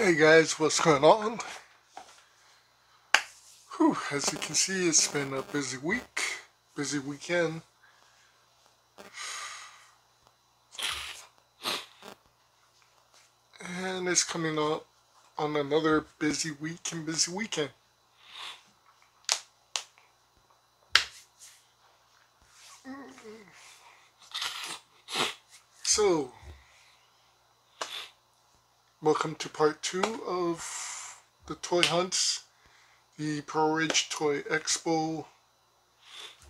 Hey guys, what's going on? Whew, as you can see, it's been a busy week, busy weekend. And it's coming up on another busy week and busy weekend. So, welcome to part 2 of the toy hunts, the Pearlridge Toy Expo,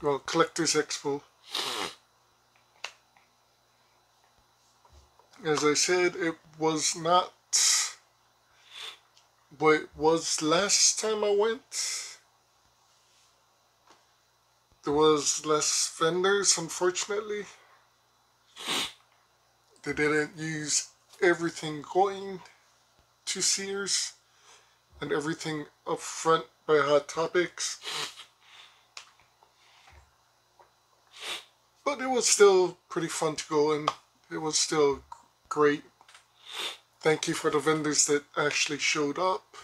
well, Collectors Expo. As I said, it was not what it was last time I went. There was less vendors, unfortunately. They didn't use everything going to Sears and everything up front by Hot Topics. But it was still pretty fun to go in. It was still great. Thank you for the vendors that actually showed up.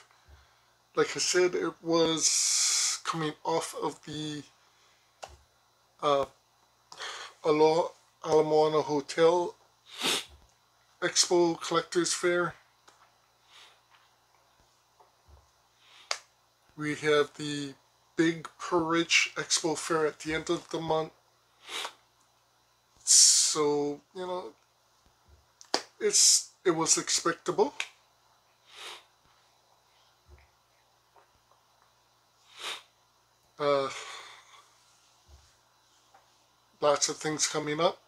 Like I said, it was coming off of the Ala Moana Hotel Expo Collectors Fair. We have the big Pearlridge Expo Fair at the end of the month. So, you know, it was expectable. Lots of things coming up.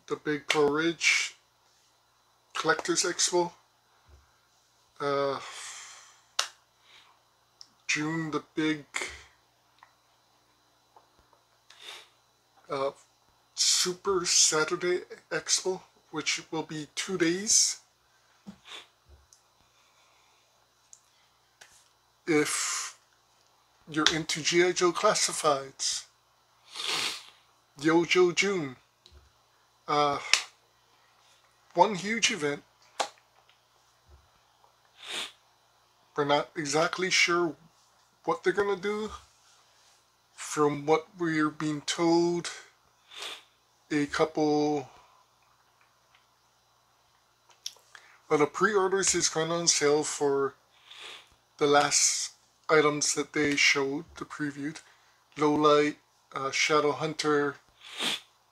The big Pearlridge Collectors Expo. June, the big Super Saturday Expo, which will be 2 days. If you're into G.I. Joe Classifieds. Yojo June. One huge event. We're not exactly sure what they're gonna do. From what we're being told, a couple of the pre-orders is going on sale for the last items that they showed, the previewed. Lowlight, Shadow Hunter,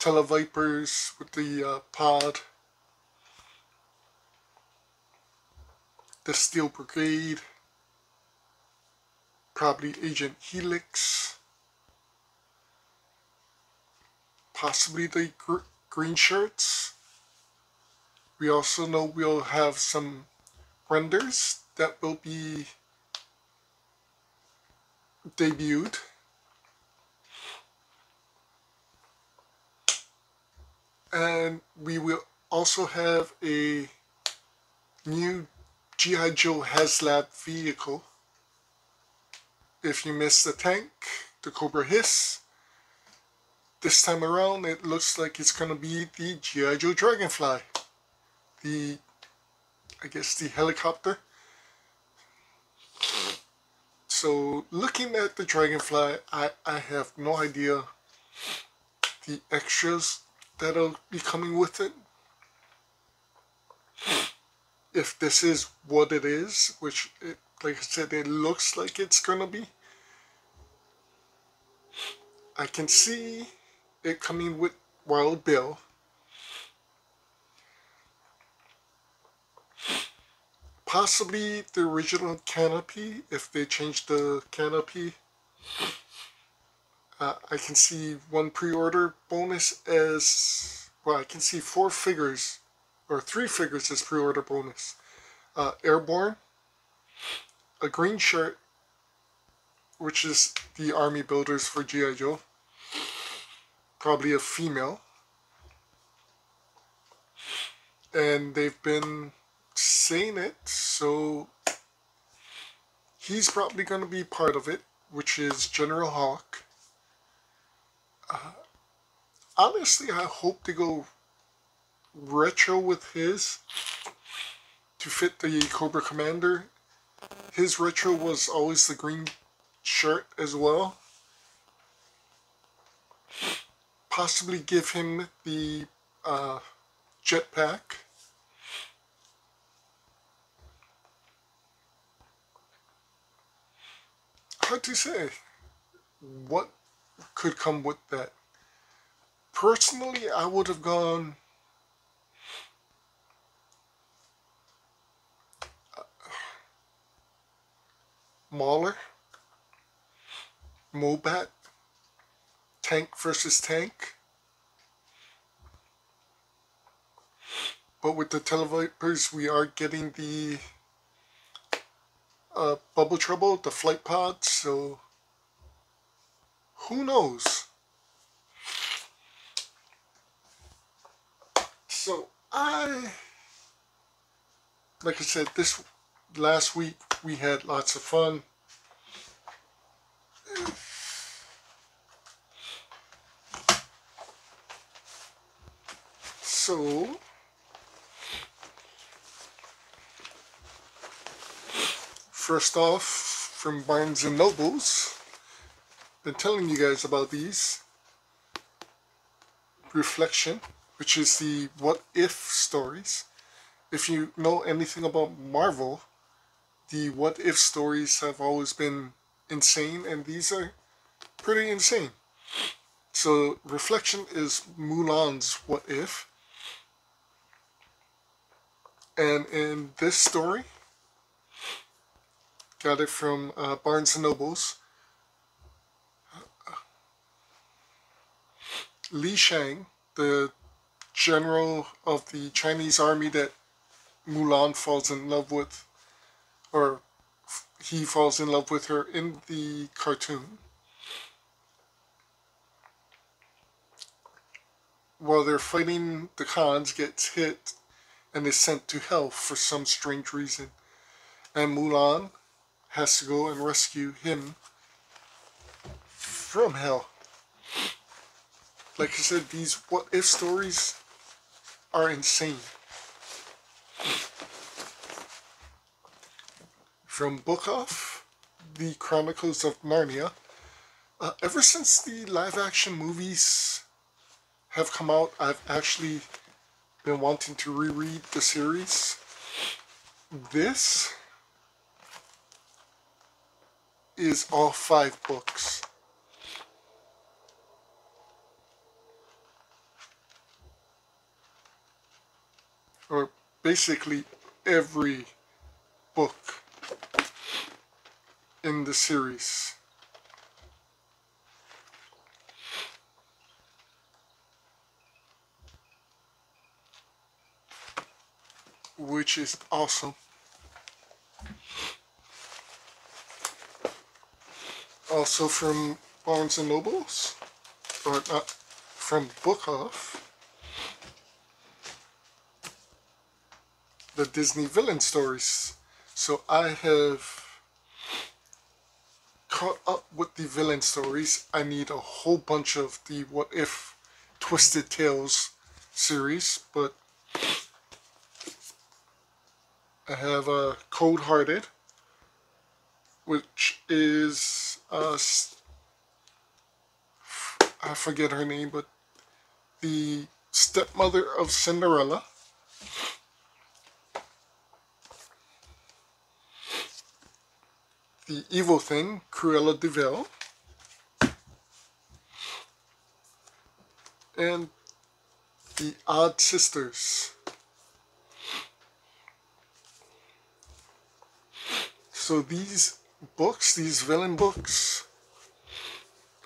Televipers with the pod, the Steel Brigade, probably Agent Helix, possibly the green shirts. We also know we'll have some renders that will be debuted. And we will also have a new G.I. Joe HasLab vehicle. If you missed the tank, the Cobra Hiss, this time around it looks like it's going to be the G.I. Joe Dragonfly. I guess the helicopter. So looking at the Dragonfly, I have no idea the extras that'll be coming with it. If this is what it is, which, like I said, it looks like it's gonna be. I can see it coming with Wild Bill. Possibly the original canopy, if they change the canopy. I can see one pre-order bonus as, well, I can see 4 figures, or 3 figures as pre-order bonus. Airborne, a green shirt, which is the Army Builders for G.I. Joe, probably a female, and they've been saying it, so he's probably going to be part of it, which is General Hawk. Honestly, I hope to go retro with his. to fit the Cobra Commander. His retro was always the green shirt as well. Possibly give him the jetpack. Hard to say what could come with that. Personally, I would have gone Mauler, Mobat, tank versus tank. But with the Televipers, we are getting the Bubble Trouble, the flight pods, so who knows? So like I said, this last week we had lots of fun. So first off, from Barnes & Nobles, been telling you guys about these. Reflection, which is the what if stories. If you know anything about Marvel, the what if stories have always been insane, and these are pretty insane. So Reflection is Mulan's what if. And in this story, got it from Barnes & Nobles, Li Shang, the general of the Chinese army that Mulan falls in love with, or he falls in love with her in the cartoon. While they're fighting the Khans, gets hit and is sent to hell for some strange reason. And Mulan has to go and rescue him from hell. Like I said, these what if stories are insane. From Book Off, The Chronicles of Narnia. Ever since the live action movies have come out, I've actually been wanting to reread the series. This is all 5 books. Or basically every book in the series. Which is awesome. Also from Barnes & Nobles, or not, from Book Off, the Disney villain stories. So I have caught up with the villain stories. I need a whole bunch of the What If Twisted Tales series, but I have Cold Hearted, which is I forget her name, but the stepmother of Cinderella. The Evil Thing, Cruella de Vil. And the Odd Sisters. So these books, these villain books,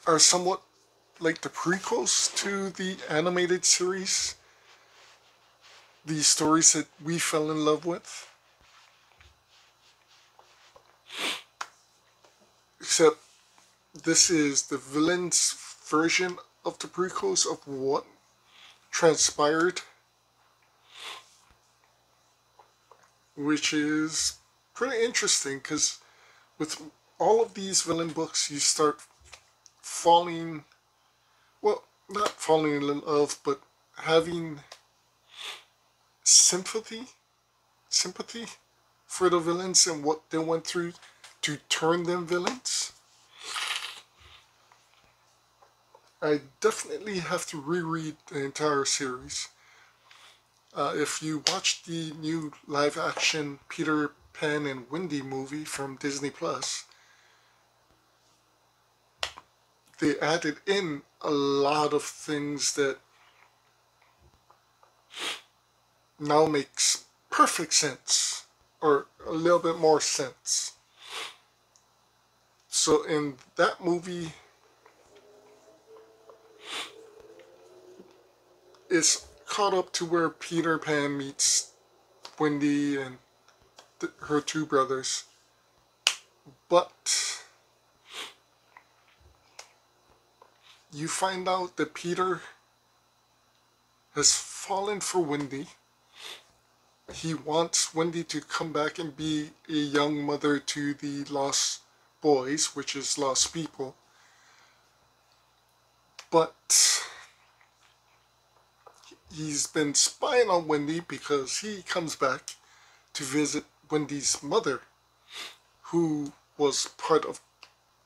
are somewhat like the prequels to the animated series. The stories that we fell in love with. Except this is the villain's version of the prequels of what transpired, which is pretty interesting because with all of these villain books you start falling, well, not falling in love, but having sympathy sympathy for the villains and what they went through to turn them villains. I definitely have to reread the entire series. If you watch the new live-action Peter Pan and Wendy movie from Disney Plus, they added in a lot of things that now makes perfect sense, or a little bit more sense. So in that movie, it's caught up to where Peter Pan meets Wendy and her two brothers. But you find out that Peter has fallen for Wendy. He wants Wendy to come back and be a young mother to the lost boys, which is lost people. But he's been spying on Wendy because he comes back to visit Wendy's mother, who was part of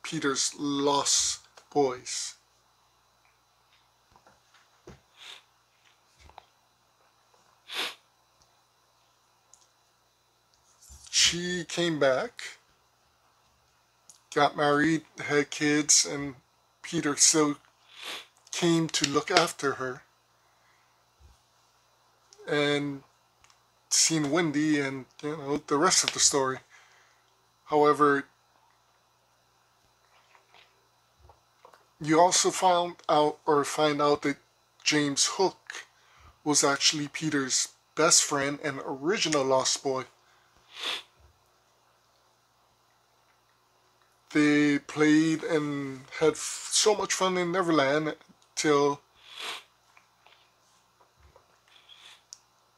Peter's lost boys. She came back, got married, had kids, and Peter still came to look after her. And seen Wendy and, the rest of the story. However, you also find out that James Hook was actually Peter's best friend and original lost boy. They played and had so much fun in Neverland till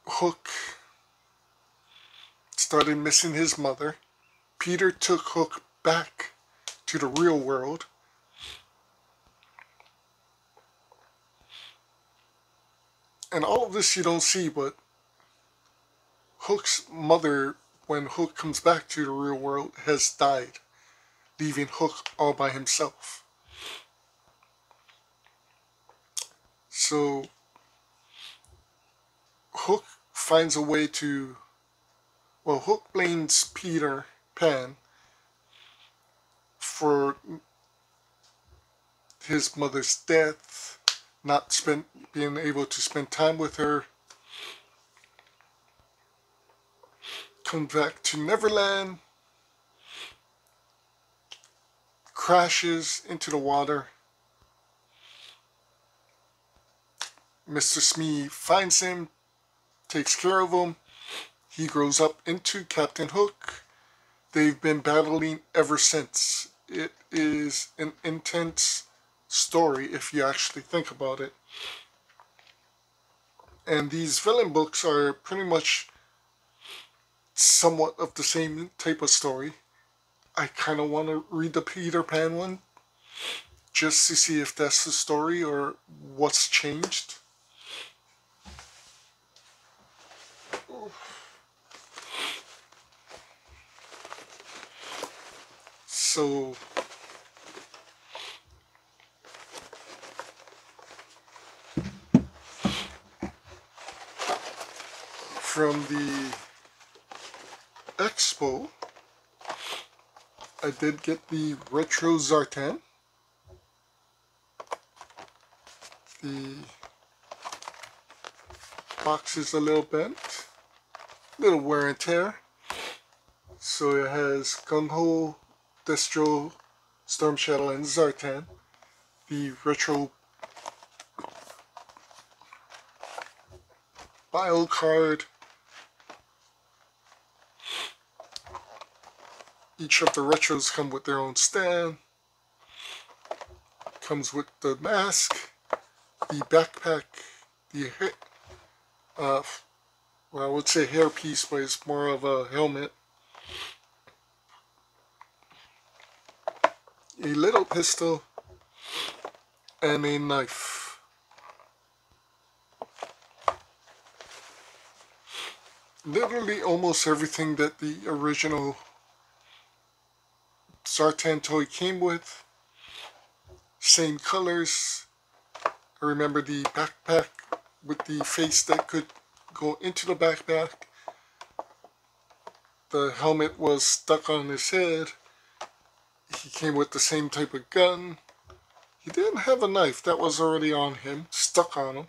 Hook started missing his mother. Peter took Hook back to the real world. And all of this you don't see, but Hook's mother, when Hook comes back to the real world, has died, leaving Hook all by himself. So Hook finds a way to, Hook blames Peter Pan for his mother's death, not being able to spend time with her. Comes back to Neverland, crashes into the water. Mr. Smee finds him, takes care of him. He grows up into Captain Hook. They've been battling ever since. It is an intense story if you actually think about it. And these villain books are pretty much somewhat of the same type of story. I kind of want to read the Peter Pan one just to see if that's the story or what's changed. So from the Expo, I did get the retro Zartan. The box is a little bent, little wear and tear. So it has Gung-Ho, Destro, Storm Shadow, and Zartan. The retro bio card. Each of the retros come with their own stand. Comes with the mask, the backpack, the I would say hairpiece, but it's more of a helmet. A little pistol, and a knife. literally almost everything that the original Zartan toy came with. Same colors. I remember the backpack with the face that could go into the backpack. The helmet was stuck on his head. He came with the same type of gun. He didn't have a knife. That was already on him, stuck on him.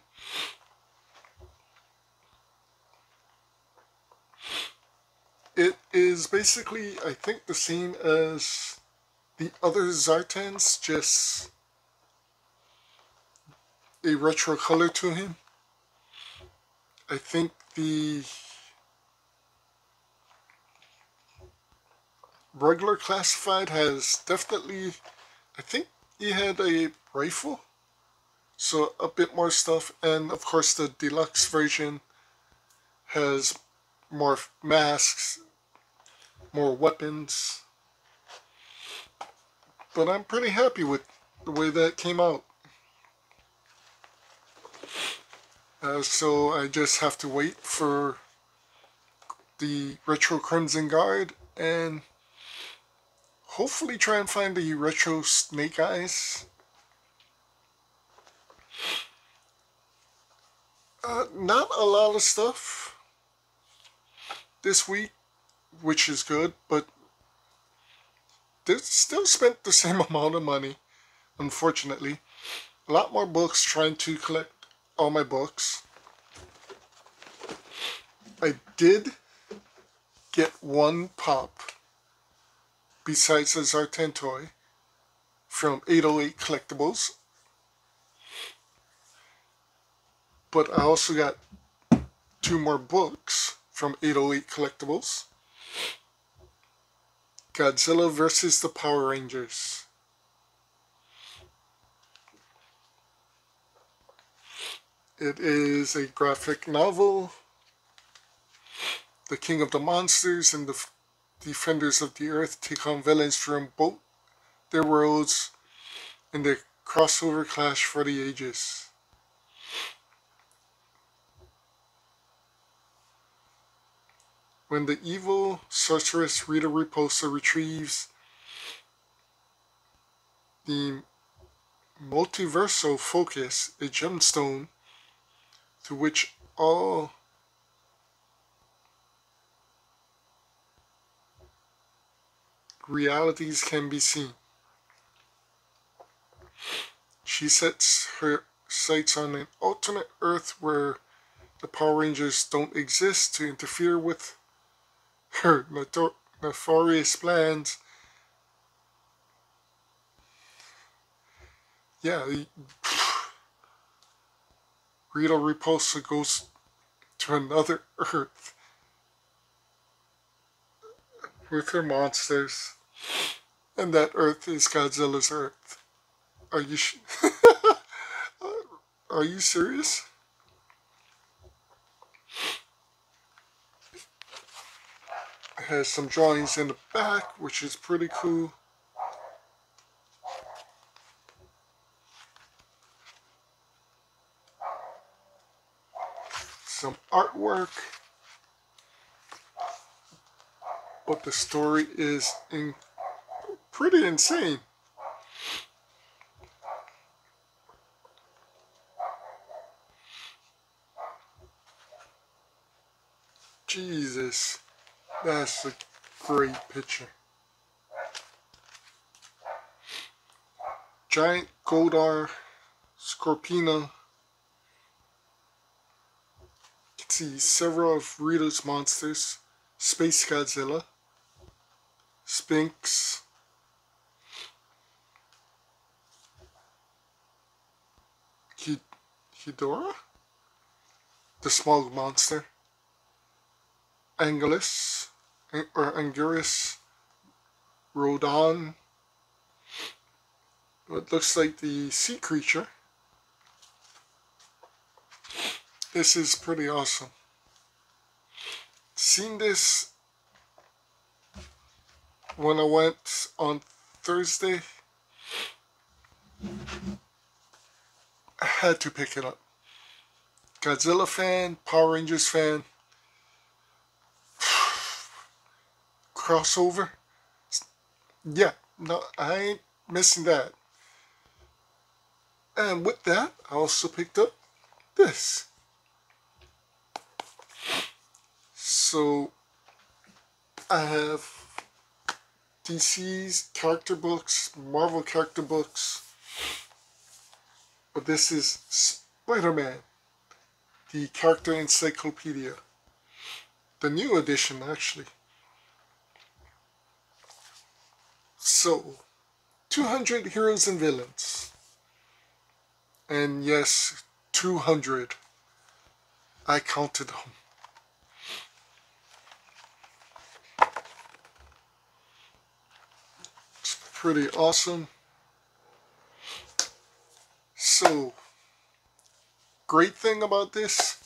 It is basically, I think, the same as the other Zartans, just a retro color to him. I think the regular classified has definitely, I think he had a rifle, so a bit more stuff, and of course the deluxe version has more masks, more weapons, but I'm pretty happy with the way that came out. So I just have to wait for the Retro Crimson Guard and hopefully try and find the Retro Snake Eyes. Not a lot of stuff this week, which is good, but they still spent the same amount of money, unfortunately. A lot more books, trying to collect all my books. I did get one pop besides the Zartan toy from 808 Collectibles, but I also got 2 more books from 808 Collectibles. Godzilla vs. the Power Rangers. It is a graphic novel. The King of the Monsters and the Defenders of the Earth take on villains from both their worlds in their crossover clash for the ages. When the evil sorceress Rita Repulsa retrieves the multiversal focus, a gemstone through which all realities can be seen, she sets her sights on an alternate Earth where the Power Rangers don't exist to interfere with her nefarious plans. Yeah, Rita Repulsa goes to another Earth with her monsters, and that Earth is Godzilla's Earth. Are you are you serious? It has some drawings in the back, which is pretty cool. Some artwork. But the story is pretty insane. Jesus, that's a great picture. Giant Goldar, Scorpina. You can see several of Rita's monsters. Space Godzilla, Sphinx, Hedorah, the small monster, Anguirus, Rodon, what looks like the sea creature. This is pretty awesome. Seen this when I went on Thursday. I had to pick it up. Godzilla fan, Power Rangers fan. crossover. Yeah, no, I ain't missing that. And with that, I also picked up this. So I have DC's character books, Marvel character books, but this is SpiderMan, the character encyclopedia. The new edition, actually. So, 200 heroes and villains. And yes, 200. I counted them. It's pretty awesome. So, great thing about this,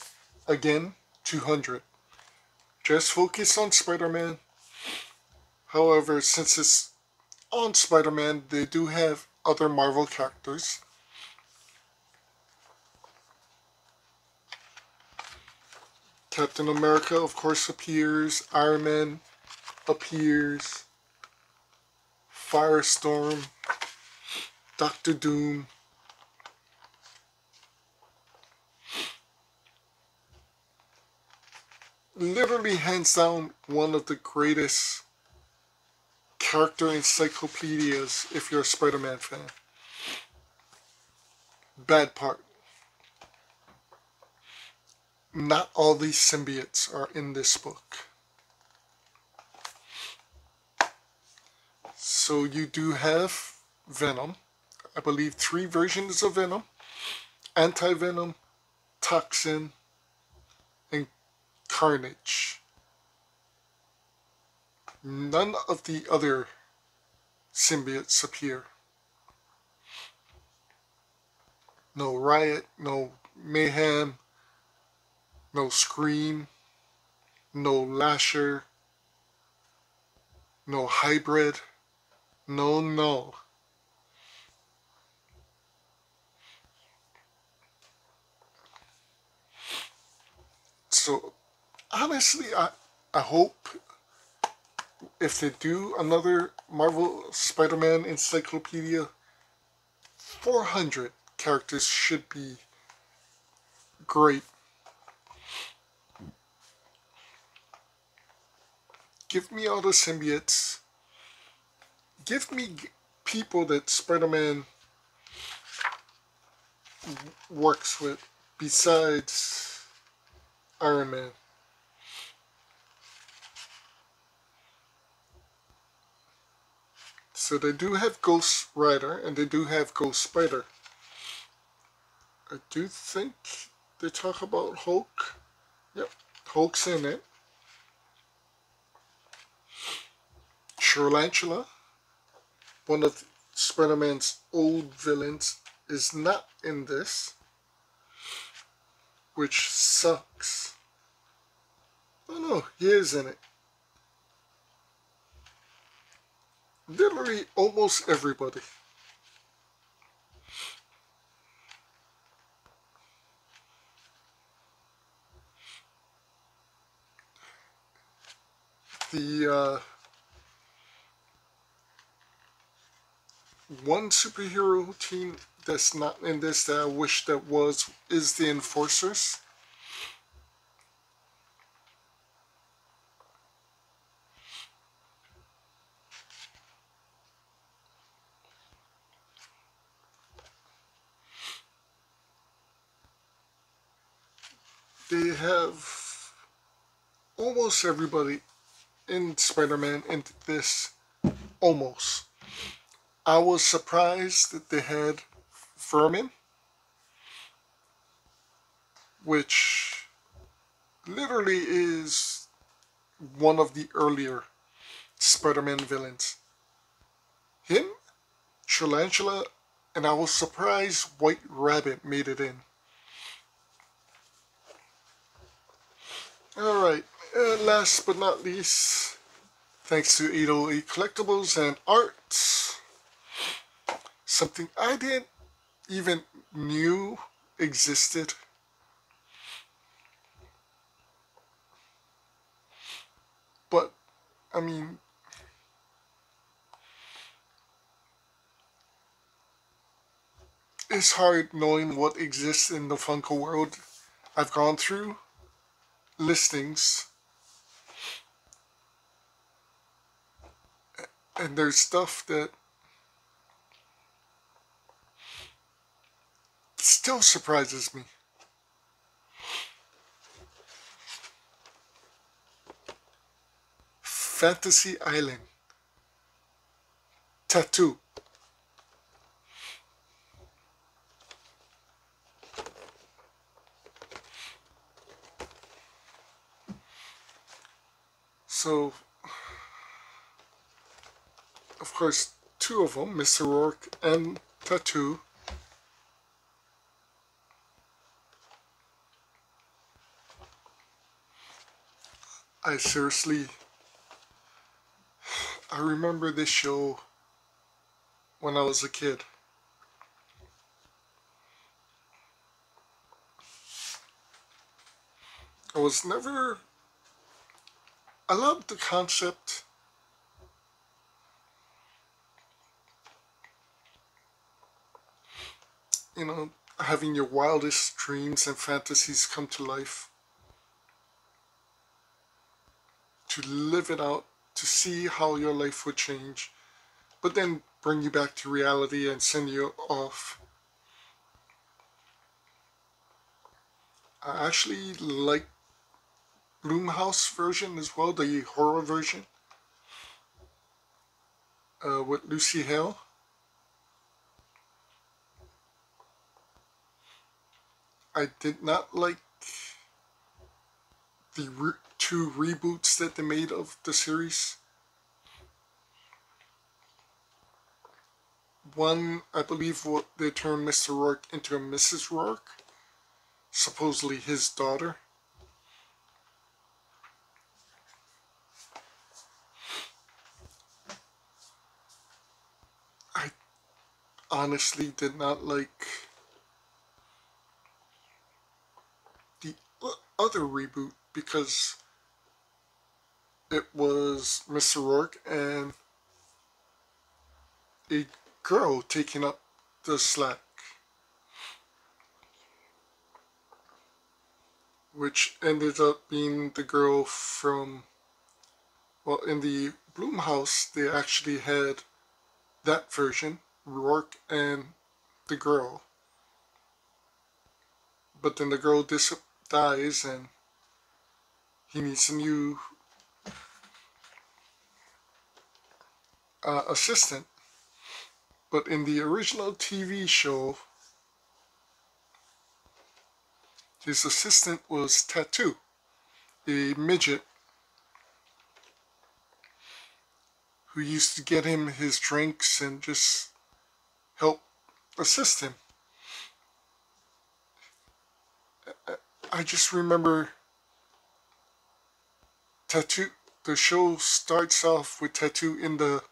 again, 200. Just focus on Spider-Man. However, since it's on Spider-Man, they do have other Marvel characters. Captain America, of course, appears. Iron Man appears. Firestorm. Doctor Doom. Literally, hands down, one of the greatest character encyclopedias if you're a Spider-Man fan. Bad part. Not all these symbiotes are in this book. So you do have Venom. I believe 3 versions of Venom. Anti-Venom, Toxin, and Carnage. None of the other symbiotes appear. No Riot, no Mayhem, no Scream, no Lasher, no Hybrid, no. So, honestly, I hope if they do another Marvel Spider-Man encyclopedia, 400 characters should be great. Give me all the symbiotes. Give me people that Spider-Man works with besides Iron Man. So they do have Ghost Rider and they do have Ghost Spider. I do think they talk about Hulk. Yep, Hulk's in it. Tarantula, one of Spider-Man's old villains, is not in this, which sucks. Oh no, he is in it. Literally almost everybody. The one superhero team that's not in this that I wish that was is the Enforcers. They have almost everybody in Spider-Man into this. Almost. I was surprised that they had Vermin, which literally is one of the earlier Spider-Man villains. Him, Tarantula, and I was surprised White Rabbit made it in. Alright, last but not least, thanks to 808 Collectibles and Arts, something I didn't even knew existed. But, I mean, it's hard knowing what exists in the Funko world. I've gone through listings, and there's stuff that still surprises me. Fantasy Island tattoo. So, of course, two of them, Mr. Rourke and Tattoo. I remember this show when I was a kid. I loved the concept. You know, having your wildest dreams and fantasies come to life. To live it out, to see how your life would change, but then bring you back to reality and send you off. I actually like Blumhouse version as well, the horror version with Lucy Hale. I did not like the two reboots that they made of the series. One, I believe, what they turned Mr. Rourke into a Mrs. Rourke, supposedly his daughter. I honestly did not like the other reboot because it was Mr. Rourke and a girl taking up the slack, which ended up being the girl from, well, in the Blumhouse they actually had that version, Rourke and the girl, but then the girl dies and he needs a new assistant. But in the original TV show, his assistant was Tattoo, a midget who used to get him his drinks and just help assist him. I just remember Tattoo, the show starts off with Tattoo in the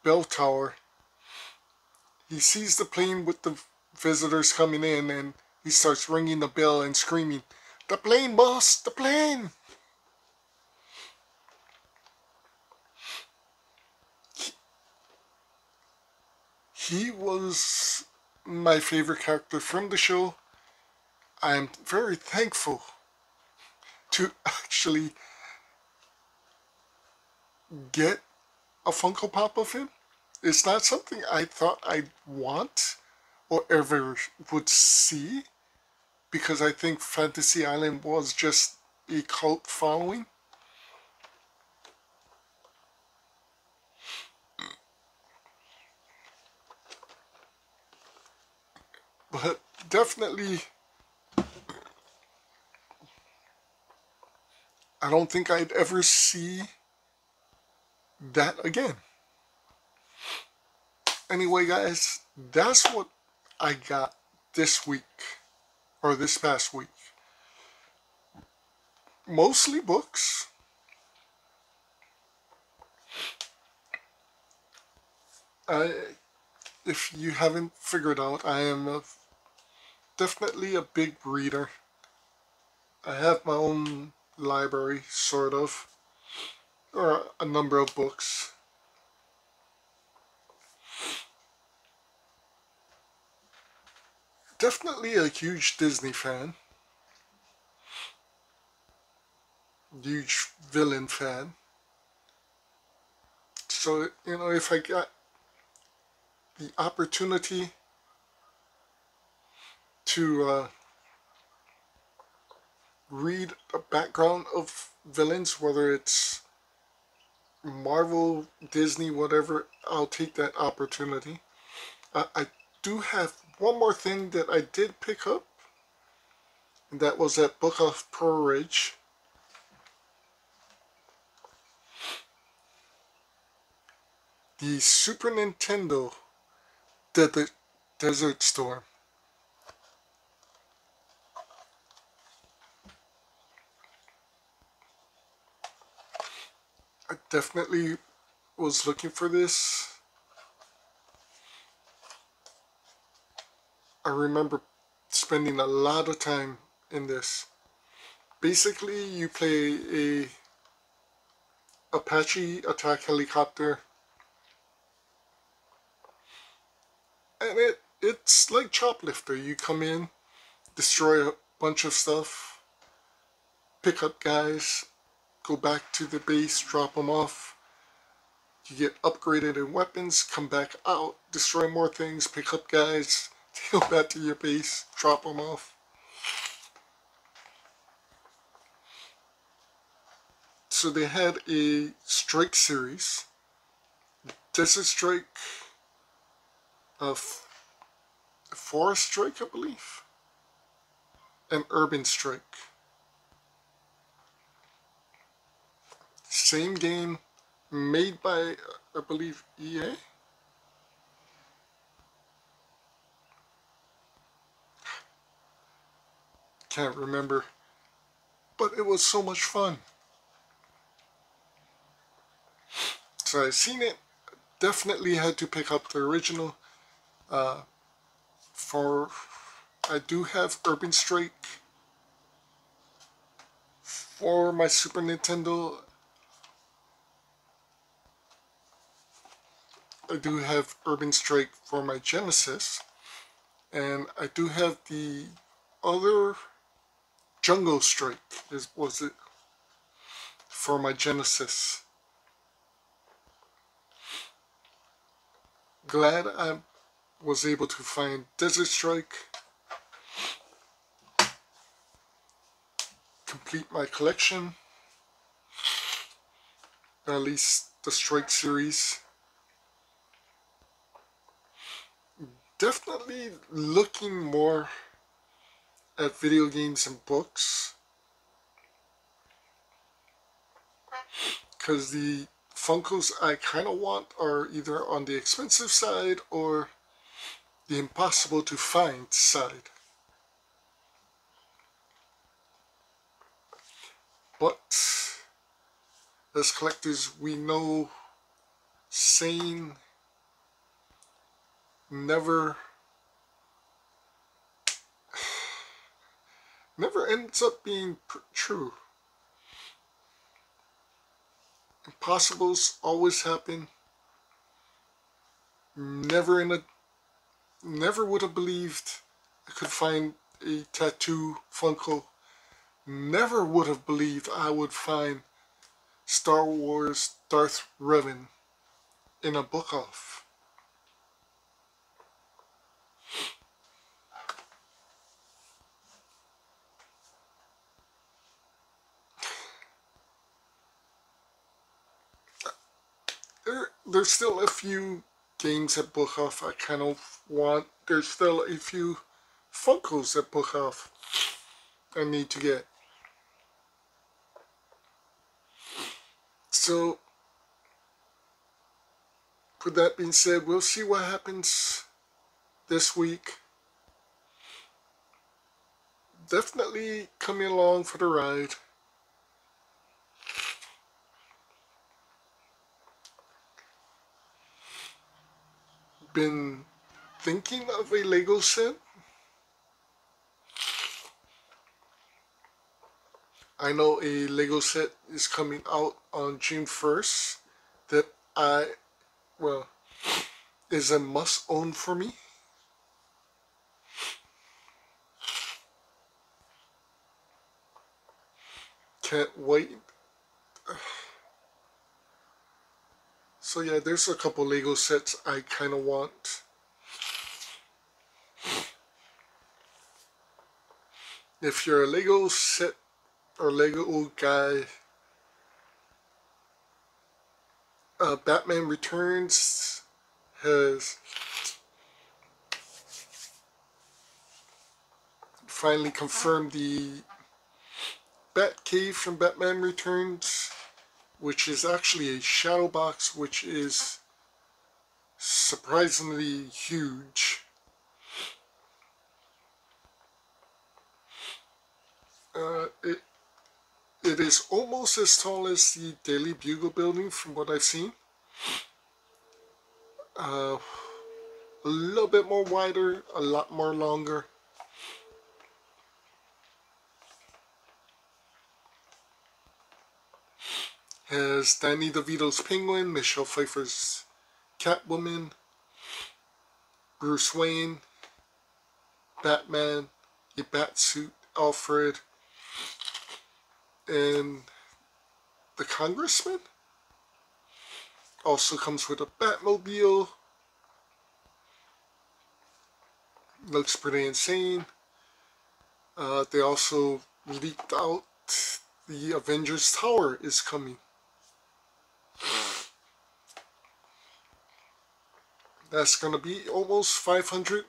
bell tower. He sees the plane with the visitors coming in and he starts ringing the bell and screaming, "The plane, boss! The plane!" He was my favorite character from the show. I'm very thankful to actually get a Funko Pop of him. It's not something I thought I'd want or ever would see, because I think Fantasy Island was just a cult following. But definitely, I don't think I'd ever see that again. Anyway, guys, that's what I got this week, or this past week. Mostly books. If you haven't figured out, I am definitely a big reader. I have my own library, sort of, or a number of books. definitely a huge Disney fan. Huge villain fan. So, if I got the opportunity to read the background of villains, whether it's Marvel, Disney, whatever, I'll take that opportunity. I do have one more thing that I did pick up, and that was that book of Pearlridge. The Super Nintendo Desert Storm. I definitely was looking for this. I remember spending a lot of time in this. Basically, you play a Apache attack helicopter, and it's like Choplifter. You come in, destroy a bunch of stuff, pick up guys, go back to the base, drop them off. You get upgraded in weapons, come back out, destroy more things, pick up guys, go back to your base, drop them off. So they had a Strike series, Desert Strike, Forest Strike, I believe, and Urban Strike. Same game, made by, I believe, EA? Can't remember. But it was so much fun. So I seen it, definitely had to pick up the original. I do have Urban Strike for my Super Nintendo. I do have Urban Strike for my Genesis, and I do have the other Jungle Strike, was it, for my Genesis. Glad I was able to find Desert Strike, complete my collection, or at least the Strike series. Definitely looking more at video games and books, because the Funkos I kind of want are either on the expensive side or the impossible to find side. But as collectors, we know saying never ends up being true. Impossibles always happen. Never would have believed I could find a tattoo Funko. Never would have believed I would find Star Wars Darth Revan in a book off. There's still a few games at book off I kind of want. There's still a few Funkos at book off I need to get. So, with that being said, we'll see what happens this week. Definitely coming along for the ride. Been thinking of a Lego set. I know a Lego set is coming out on June 1st that is a must own for me. Can't wait. So yeah, there's a couple Lego sets I kind of want. If you're a Lego set or Lego guy, Batman Returns has finally confirmed the Batcave from Batman Returns, which is actually a shadow box, which is surprisingly huge. It is almost as tall as the Daily Bugle building from what I've seen. A little bit more wider, a lot more longer. Has Danny DeVito's Penguin, Michelle Pfeiffer's Catwoman, Bruce Wayne, Batman, a Batsuit, Alfred, and the Congressman. Also comes with a Batmobile. Looks pretty insane. They also leaked out the Avengers Tower is coming. That's going to be almost $500.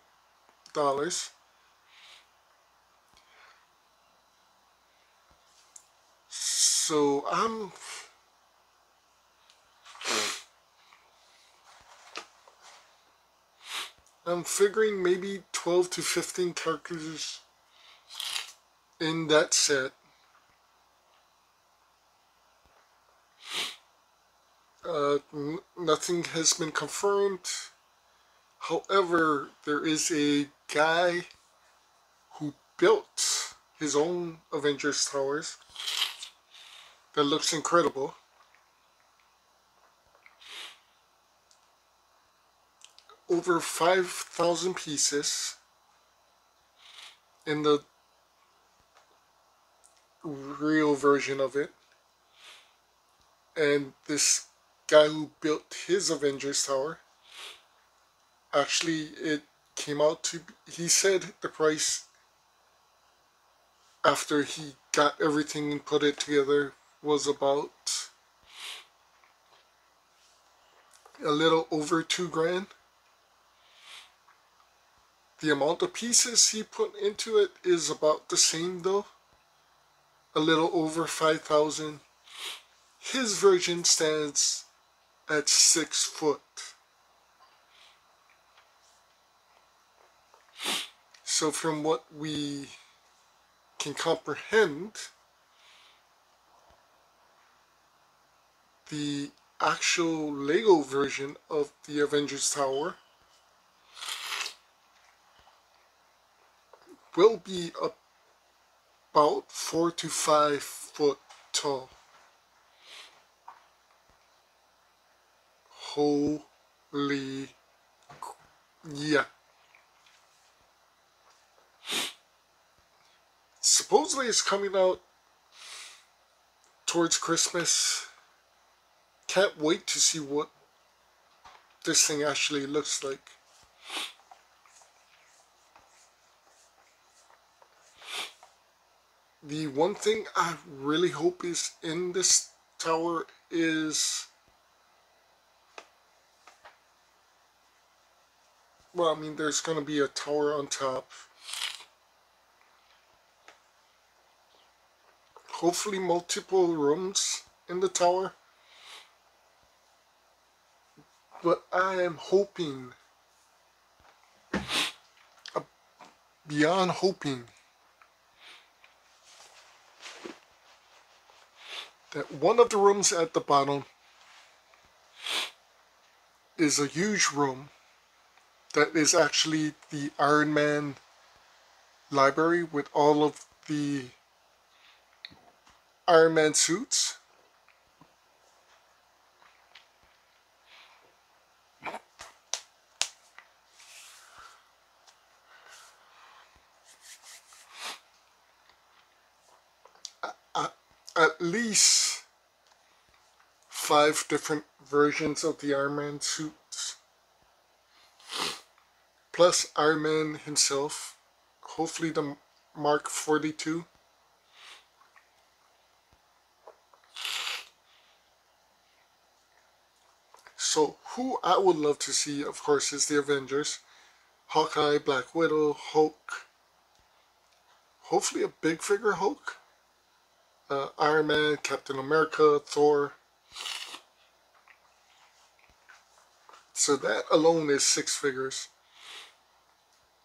So I'm figuring maybe 12 to 15 characters in that set. Nothing has been confirmed. However, there is a guy who built his own Avengers Towers that looks incredible. Over 5,000 pieces in the real version of it. And this guy who built his Avengers Tower, actually it came out to, he said the price after he got everything and put it together was about a little over $2,000. The amount of pieces he put into it is about the same though, a little over 5,000. His version stands at 6 foot. So from what we can comprehend, the actual Lego version of the Avengers Tower will be about 4 to 5 foot tall. Holy, yeah. Supposedly it's coming out towards Christmas. Can't wait to see what this thing actually looks like. The one thing I really hope is in this tower is, well, I mean, there's going to be a tower on top. Hopefully multiple rooms in the tower. But I am hoping, beyond hoping, that one of the rooms at the bottom is a huge room that is actually the Iron Man library with all of the Iron Man suits. at least 5 different versions of the Iron Man suits, plus Iron Man himself, hopefully the Mark 42. So who I would love to see, of course, is the Avengers. Hawkeye, Black Widow, Hulk, hopefully a big figure Hulk, Iron Man, Captain America, Thor. So that alone is 6 figures.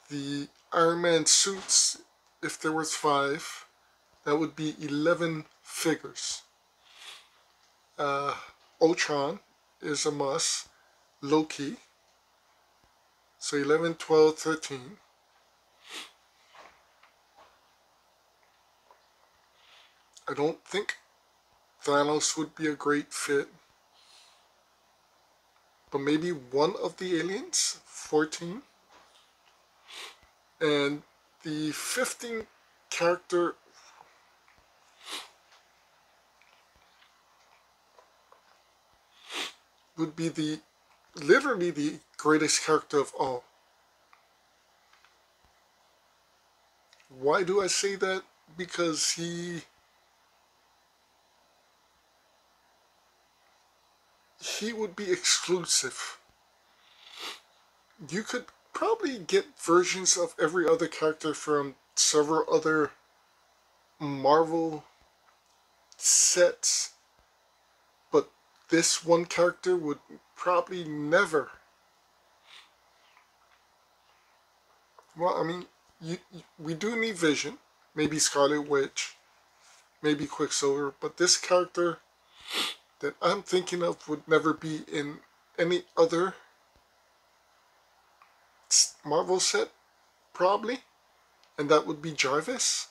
The Iron Man suits, if there was 5, that would be 11 figures. Ultron is a must. Loki. So 11, 12, 13. I don't think Thanos would be a great fit. But maybe one of the aliens, 14. And the 15th character would be literally the greatest character of all. Why do I say that? Because he would be exclusive. You could probably get versions of every other character from several other Marvel sets, but this one character would probably never. Well, I mean, we do need Vision, maybe Scarlet Witch, maybe Quicksilver, but this character that I'm thinking of would never be in any other Marvel set, probably, and that would be Jarvis.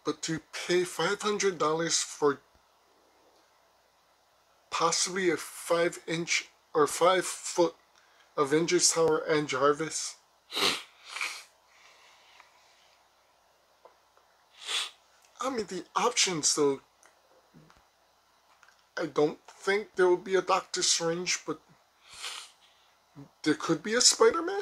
But to pay $500 for possibly a 5-inch or 5-foot Avengers Tower and Jarvis, I mean, the options though, I don't think there will be a Doctor Strange, but there could be a Spider-Man.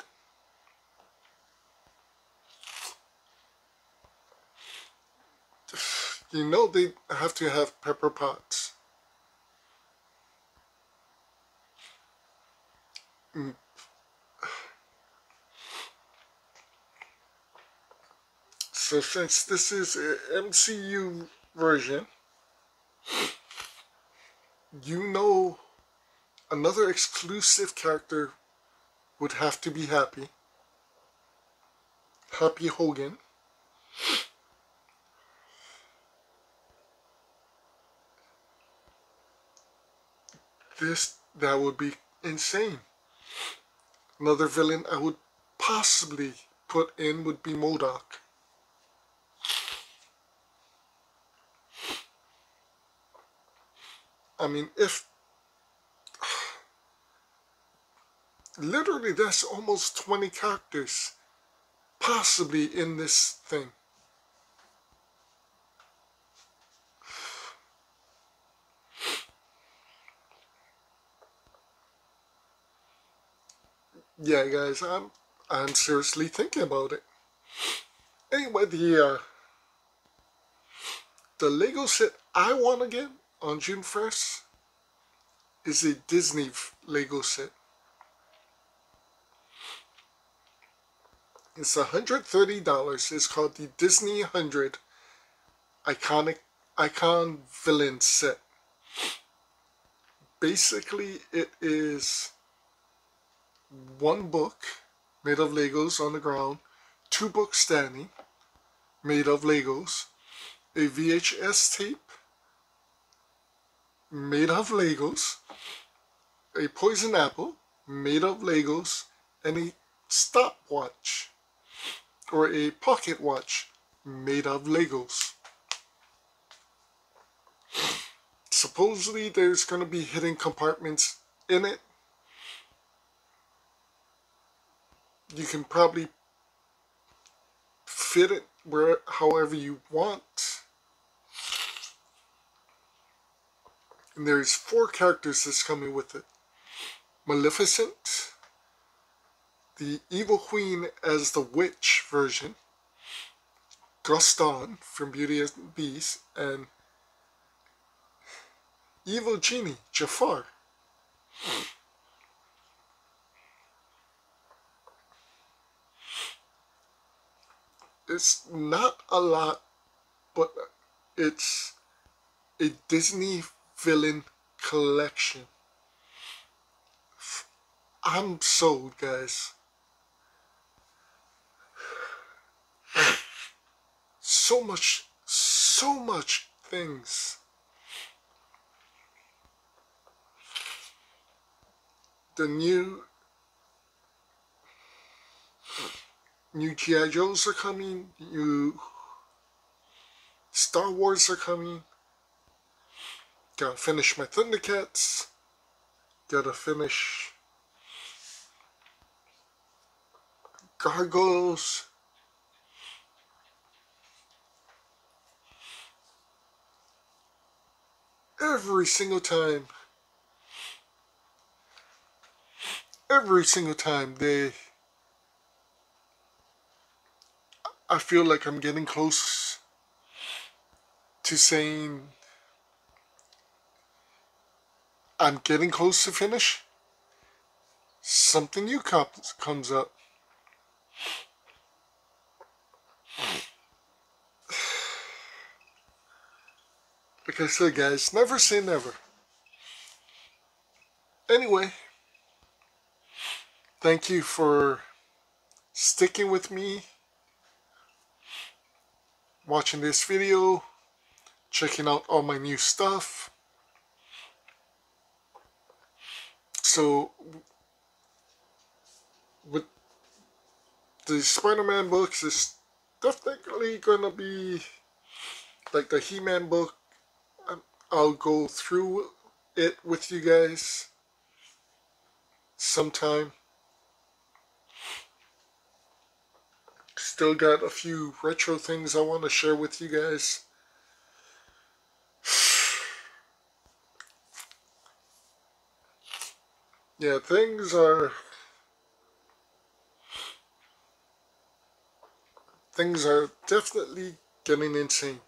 You know they have to have Pepper Potts. So since this is an MCU version, you know another exclusive character would have to be Happy. Happy Hogan. That would be insane. Another villain I would possibly put in would be MODOK. I mean, if literally that's almost 20 characters possibly in this thing. Yeah, guys, I'm seriously thinking about it. Anyway, the Lego set I want again on June 1st is a Disney Lego set. It's $130. It's called the Disney 100 Icon Villain Set. Basically, it is one book made of Legos on the ground, 2 books standing made of Legos, a VHS tape made of Legos, a poison apple made of Legos, and a stopwatch or a pocket watch made of Legos. Supposedly there's going to be hidden compartments in it. You can probably fit it however you want. And there's 4 characters that's coming with it. Maleficent, the Evil Queen as the witch version, Gaston from Beauty and the Beast, and Evil Genie, Jafar. It's not a lot, but it's a Disney villain collection. I'm sold, guys. So much things. The new G.I. Joes are coming, new Star Wars are coming. Gotta finish my Thundercats. Gotta finish Gargoyles. Every single time I feel like I'm getting close to saying I'm getting close to finish. Something new comes up. Like I said, guys, never say never. Anyway, thank you for sticking with me, watching this video, checking out all my new stuff. So, with the SpiderMan books, it's definitely gonna be like the He-Man book. I'll go through it with you guys sometime. Still got a few retro things I want to share with you guys. Yeah, things are definitely getting insane.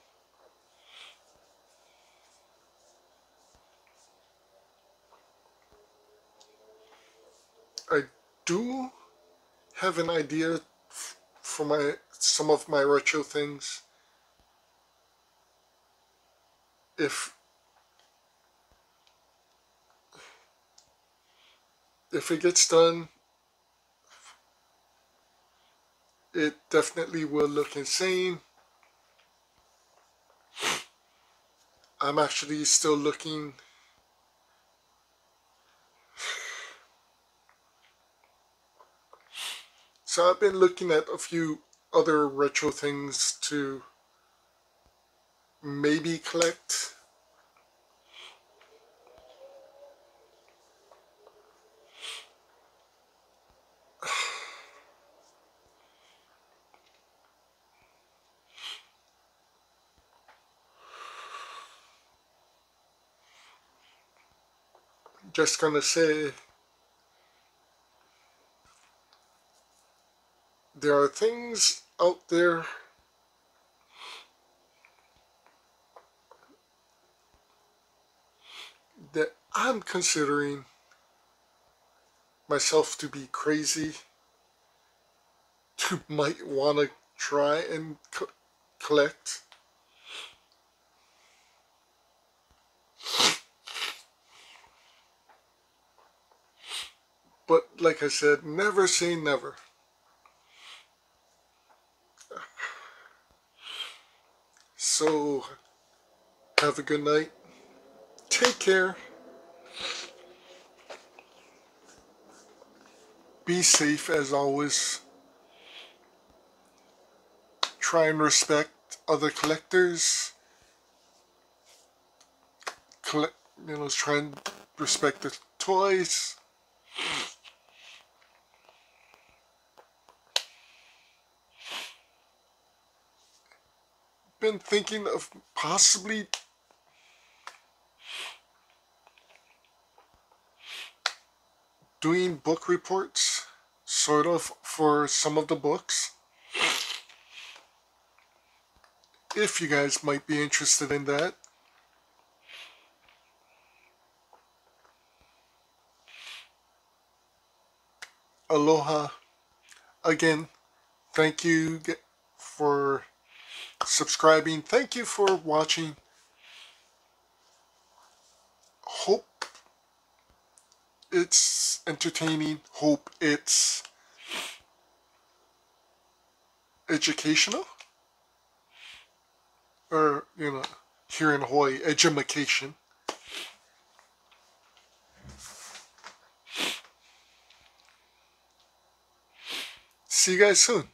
I do have an idea for some of my retro things. If it gets done, it definitely will look insane. I'm actually still looking. So I've been looking at a few other retro things to maybe collect. Just gonna say, there are things out there that I'm considering myself to be crazy, to might want to try and collect. But like I said, never say never. So, have a good night. Take care. Be safe as always. Try and respect other collectors. Try and respect the toys. been thinking of possibly doing book reports, sort of, for some of the books. If you guys might be interested in that. Aloha. Again, thank you for subscribing. Thank you for watching. Hope it's entertaining. Hope it's educational. Or, you know, here in Hawaii, edumacation. See you guys soon.